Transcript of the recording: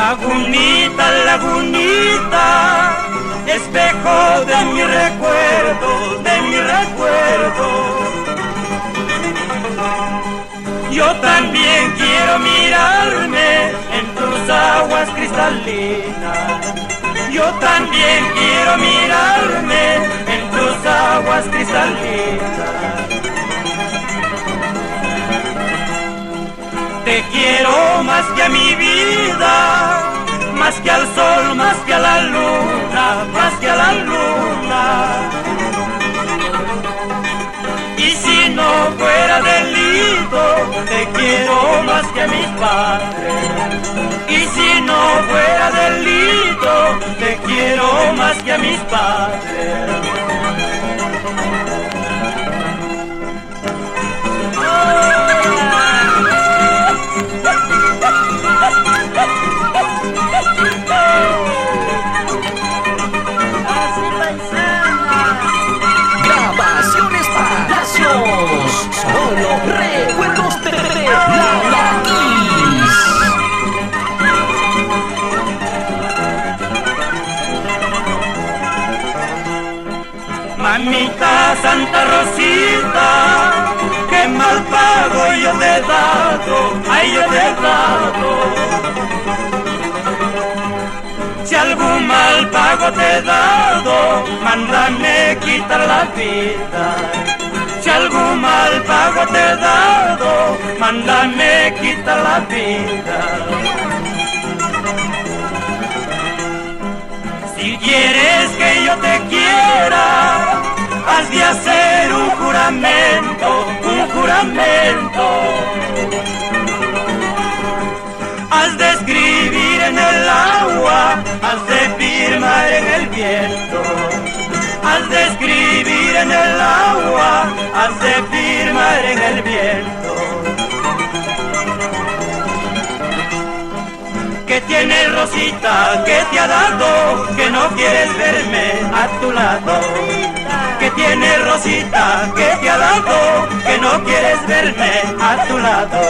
Lagunita, lagunita, espejo de mi recuerdo, de mi recuerdo. Yo también quiero mirarme en tus aguas cristalinas. Yo también quiero mirarme en tus aguas cristalinas. Te quiero más que a mi vida, más que al sol, más que a la luna, más que a la luna. Y si no fuera delito, te quiero más que a mis padres. Y si no fuera delito, te quiero más que a mis padres. Grabaciones Palacios, solo recuerdos de La Kiss. Mamita Santa Rosita, qué mal pago yo te he dado, ay yo te he dado. Si algún mal pago te he dado, mándame quitar la vida. Si algún mal pago te he dado, mándame quitar la vida. Si quieres que yo te quiera, has de hacer un juramento, un juramento. Has de escribir en el agua, has de firmar en el viento. Has de escribir en el agua, has de firmar en el viento. ¿Qué tiene Rosita? ¿Qué te ha dado? Que no quieres verme a tu lado. ¿Qué tiene Rosita? ¿Qué te ha dado? Que no quieres verme a tu lado.